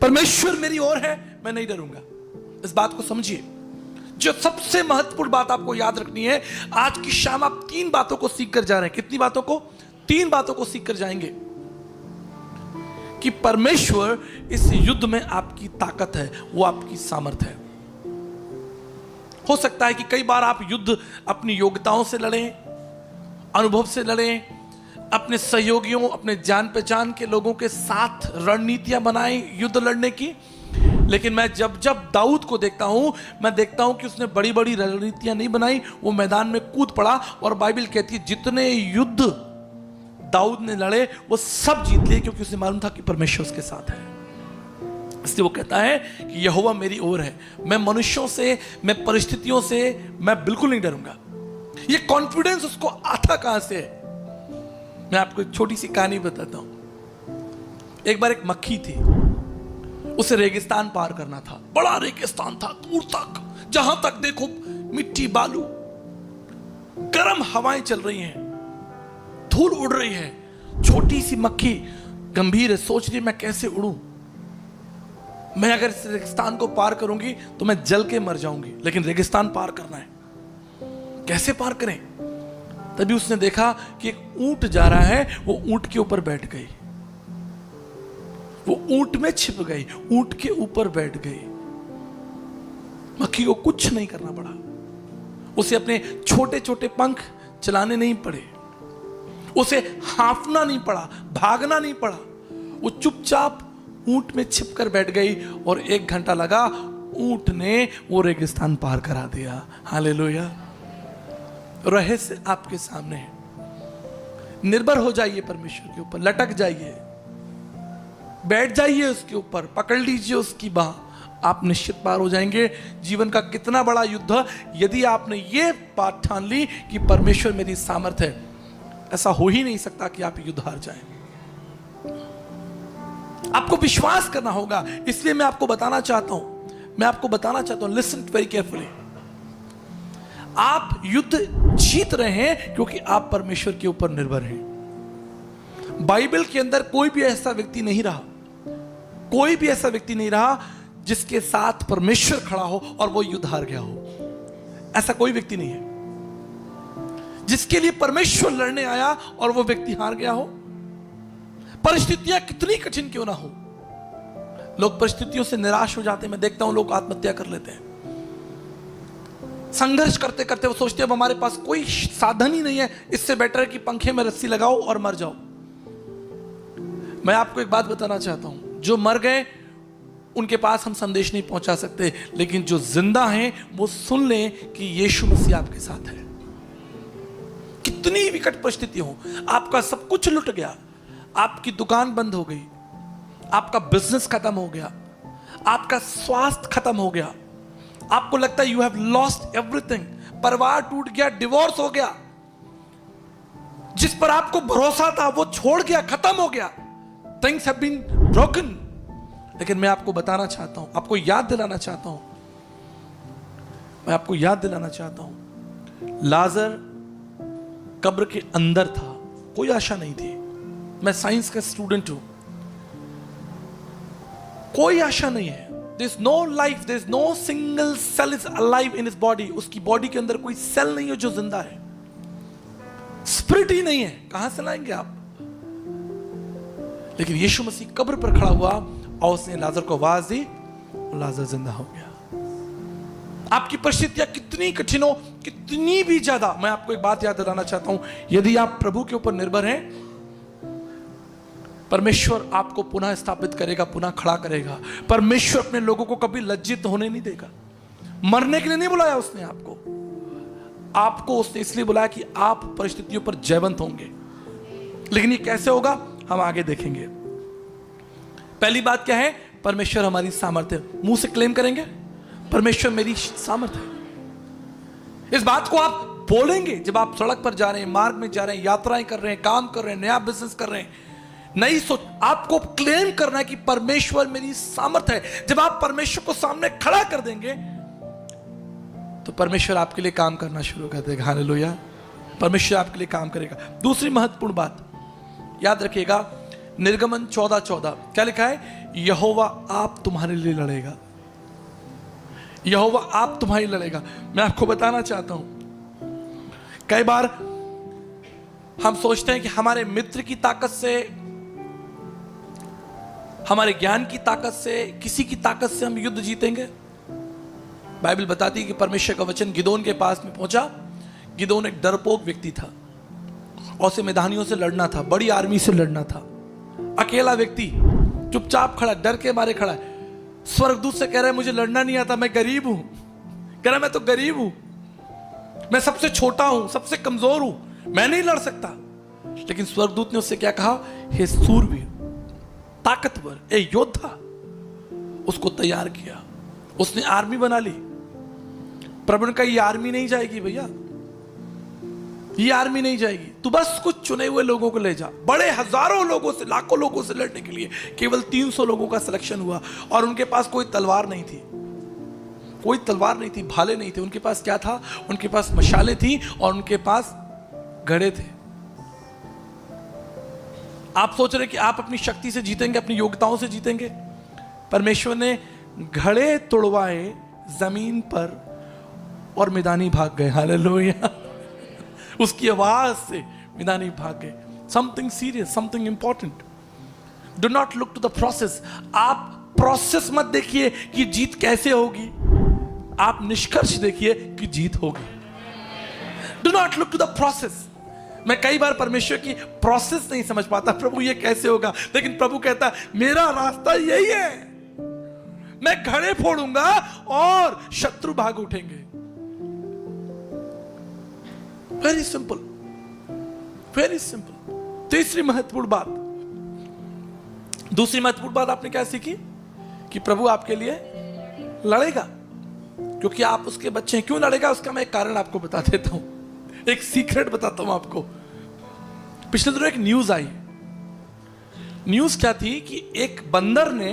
परमेश्वर मेरी ओर है, मैं नहीं डरूंगा। इस बात को समझिए। जो सबसे महत्वपूर्ण बात आपको याद रखनी है, आज की शाम आप 3 बातों को सीख कर जा रहे हैं। कितनी बातों को? 3 बातों को सीख कर जाएंगे कि परमेश्वर इस युद्ध में आपकी ताकत है, वो आपकी सामर्थ है। हो सकता है कि कई बार आप युद्ध अपनी योग्यताओं से लड़ें, अनुभव से लड़ें, अपने सहयोगियों, अपने जान पहचान के लोगों के साथ रणनीतियां बनाएं युद्ध लड़ने की। लेकिन मैं जब दाऊद को देखता हूं, मैं देखता हूं कि उसने बड़ी बड़ी रणनीतियां नहीं बनाई, वो मैदान में कूद पड़ा। और बाइबल कहती है जितने युद्ध दाऊद ने लड़े वो सब जीत लिए, क्योंकि उसे मालूम था कि परमेश्वर उसके साथ है। इसलिए वो कहता है कि यहोवा मेरी ओर है, मैं मनुष्यों से, मैं परिस्थितियों से मैं बिल्कुल नहीं डरूंगा। ये कॉन्फिडेंस उसको आता कहां से है? मैं आपको एक छोटी सी कहानी बताता हूं। एक बार एक मक्खी थी, उसे रेगिस्तान पार करना था। बड़ा रेगिस्तान था, दूर तक, जहां तक देखो मिट्टी, बालू, गर्म हवाएं चल रही हैं, धूल उड़ रही है। छोटी सी मक्खी गंभीर है, सोच रही मैं कैसे उड़ूं, मैं अगर इस रेगिस्तान को पार करूंगी तो मैं जल के मर जाऊंगी, लेकिन रेगिस्तान पार करना है, कैसे पार करें? तभी उसने देखा कि एक ऊंट जा रहा है, वो ऊंट के ऊपर बैठ गई, वो ऊंट में छिप गई, ऊंट के ऊपर बैठ गई। मक्खी को कुछ नहीं करना पड़ा, उसे अपने छोटे छोटे पंख चलाने नहीं पड़े, उसे हांफना नहीं पड़ा, भागना नहीं पड़ा। वो चुपचाप ऊंट में छिपकर बैठ गई और 1 घंटा लगा, ऊंट ने वो रेगिस्तान पार करा दिया। हालेलुया। रहस्य आपके सामने है। निर्भर हो जाइए परमेश्वर के ऊपर, लटक जाइए, बैठ जाइए उसके ऊपर, पकड़ लीजिए उसकी बाह, आप निश्चित पार हो जाएंगे। जीवन का कितना बड़ा युद्ध, यदि आपने ये बात ठान ली कि परमेश्वर मेरी सामर्थ है, ऐसा हो ही नहीं सकता कि आप युद्ध हार जाएं। आपको विश्वास करना होगा। इसलिए मैं आपको बताना चाहता हूं, लिसन वेरी केयरफुली। आप युद्ध जीत रहे हैं क्योंकि आप परमेश्वर के ऊपर निर्भर हैं। बाइबल के अंदर कोई भी ऐसा व्यक्ति नहीं रहा जिसके साथ परमेश्वर खड़ा हो और वो युद्ध हार गया हो। ऐसा कोई व्यक्ति नहीं है जिसके लिए परमेश्वर लड़ने आया और वो व्यक्ति हार गया हो। परिस्थितियां कितनी कठिन क्यों ना हो, लोग परिस्थितियों से निराश हो जाते हैं। मैं देखता हूं लोग आत्महत्या कर लेते हैं। संघर्ष करते करते वो सोचते हैं अब हमारे पास कोई साधन ही नहीं है, इससे बेटर है कि पंखे में रस्सी लगाओ और मर जाओ। मैं आपको एक बात बताना चाहता हूं, जो मर गए उनके पास हम संदेश नहीं पहुंचा सकते, लेकिन जो जिंदा हैं वो सुन लें कि यीशु मसीह आपके साथ है। कितनी विकट परिस्थिति हो, आपका सब कुछ लुट गया, आपकी दुकान बंद हो गई, आपका बिजनेस खत्म हो गया, आपका स्वास्थ्य खत्म हो गया, आपको लगता है यू हैव लॉस्ट एवरीथिंग, परिवार टूट गया, डिवोर्स हो गया, जिस पर आपको भरोसा था वो छोड़ गया, खत्म हो गया, थिंग्स हैव बीन ब्रोकन। लेकिन मैं आपको बताना चाहता हूं, आपको याद दिलाना चाहता हूं, लाजर कब्र के अंदर था, कोई आशा नहीं थी। मैं साइंस का स्टूडेंट हूं, कोई आशा नहीं है। There is no life, there is no single cell is alive in his body. उसकी बॉडी के अंदर कोई सेल नहीं है जो जिंदा है, स्पिरिट ही नहीं है, कहां से लाएंगे आप? लेकिन यीशु मसीह कब्र पर खड़ा हुआ और उसने लाजर को आवाज दी और लाजर जिंदा हो गया। आपकी परिस्थितियां कितनी कठिन हो, कितनी भी ज्यादा, मैं आपको एक बात याद दिलाना चाहता हूं, यदि आप प्रभु के ऊपर निर्भर हैं, परमेश्वर आपको पुनः स्थापित करेगा, पुनः खड़ा करेगा। परमेश्वर अपने लोगों को कभी लज्जित होने नहीं देगा। मरने के लिए नहीं बुलाया उसने आपको उसने इसलिए बुलाया कि आप परिस्थितियों पर जयवंत होंगे। लेकिन ये कैसे होगा हम आगे देखेंगे। पहली बात क्या है? परमेश्वर हमारी सामर्थ्य है। मुंह से क्लेम करेंगे परमेश्वर मेरी सामर्थ्य है। इस बात को आप बोलेंगे जब आप सड़क पर जा रहे हैं, मार्ग में जा रहे हैं, यात्राएं कर रहे हैं, काम कर रहे हैं, नया बिजनेस कर रहे हैं, नई सोच, आपको क्लेम करना है कि परमेश्वर मेरी सामर्थ्य है। जब आप परमेश्वर को सामने खड़ा कर देंगे तो परमेश्वर आपके लिए काम करना शुरू कर देगा। हालेलुया। परमेश्वर आपके लिए काम करेगा। दूसरी महत्वपूर्ण बात याद रखिएगा, निर्गमन 14:14 क्या लिखा है? यहोवा आप तुम्हारे लिए लड़ेगा। यहोवा आप तुम्हारे लिए लड़ेगा। मैं आपको बताना चाहता हूं, कई बार हम सोचते हैं कि हमारे मित्र की ताकत से, हमारे ज्ञान की ताकत से, किसी की ताकत से हम युद्ध जीतेंगे। बाइबल बताती है कि परमेश्वर का वचन गिदोन के पास में पहुंचा। गिदोन एक डरपोक व्यक्ति था और उसे मैदानियों से लड़ना था, बड़ी आर्मी से लड़ना था। अकेला व्यक्ति चुपचाप खड़ा, डर के मारे खड़ा है। स्वर्गदूत से कह रहा है मुझे लड़ना नहीं आता, मैं गरीब हूं। कह रहा है मैं तो गरीब हूं, मैं सबसे छोटा हूं, सबसे कमजोर हूं, मैं नहीं लड़ सकता। लेकिन स्वर्गदूत ने उससे क्या कहा? हे सूरवीर, ताकतवर, ए योद्धा। उसको तैयार किया, उसने आर्मी बना ली। प्रभु ने कहा ये आर्मी नहीं जाएगी भैया, ये आर्मी नहीं जाएगी, तू बस कुछ चुने हुए लोगों को ले जा। बड़े हजारों लोगों से, लाखों लोगों से लड़ने के लिए केवल 300 लोगों का सिलेक्शन हुआ। और उनके पास कोई तलवार नहीं थी, कोई तलवार नहीं थी, भाले नहीं थे। उनके पास क्या था? उनके पास मशालें थी और उनके पास घड़े थे। आप सोच रहे कि आप अपनी शक्ति से जीतेंगे, अपनी योग्यताओं से जीतेंगे? परमेश्वर ने घड़े तुड़वाए जमीन पर और मैदानी भाग गए। हालेलुया। उसकी आवाज से मैदानी भाग गए। Something serious, something important. Do not look to the process. आप प्रोसेस मत देखिए कि जीत कैसे होगी, आप निष्कर्ष देखिए कि जीत होगी। Do not look to the process. मैं कई बार परमेश्वर की प्रोसेस नहीं समझ पाता, प्रभु ये कैसे होगा, लेकिन प्रभु कहता है मेरा रास्ता यही है, मैं घड़े फोड़ूंगा और शत्रु भाग उठेंगे। Very simple, very simple. तीसरी महत्वपूर्ण बात, दूसरी महत्वपूर्ण बात आपने क्या सीखी? कि प्रभु आपके लिए लड़ेगा क्योंकि आप उसके बच्चे हैं। क्यों लड़ेगा उसका मैं एक कारण आपको बता देता हूं, एक सीक्रेट बताता हूं आपको। पिछले दिनों एक न्यूज आई। न्यूज क्या थी कि एक बंदर ने,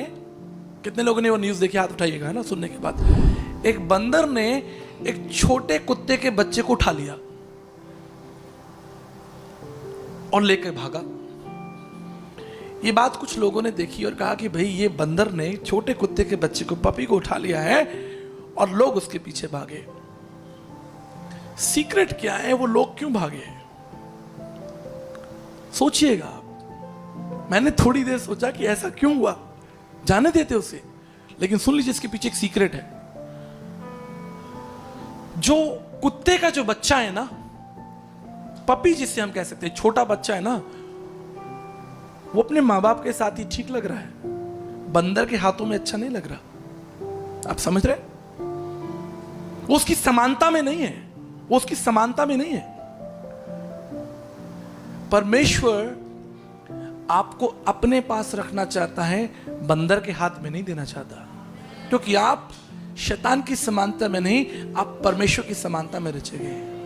कितने लोगों ने वो न्यूज देखी? हाथ उठाइएगा, है ना, सुनने के बाद। एक बंदर ने एक छोटे कुत्ते के बच्चे को उठा लिया और लेकर भागा। ये बात कुछ लोगों ने देखी और कहा कि भाई ये बंदर ने छोटे कुत्ते के बच्चे को, पपी को उठा लिया है और लोग उसके पीछे भागे। सीक्रेट क्या है? वो लोग क्यों भागे? सोचिएगा आप। मैंने थोड़ी देर सोचा कि ऐसा क्यों हुआ, जाने देते उसे, लेकिन सुन लीजिए इसके पीछे एक सीक्रेट है। जो कुत्ते का जो बच्चा है ना, पपी जिसे हम कह सकते हैं, छोटा बच्चा है ना, वो अपने मां बाप के साथ ही ठीक लग रहा है, बंदर के हाथों में अच्छा नहीं लग रहा। आप समझ रहे? वो उसकी समानता में नहीं है, वो उसकी समानता में नहीं है। परमेश्वर आपको अपने पास रखना चाहता है, बंदर के हाथ में नहीं देना चाहता, क्योंकि आप शैतान की समानता में नहीं, आप परमेश्वर की समानता में रचे गए हैं।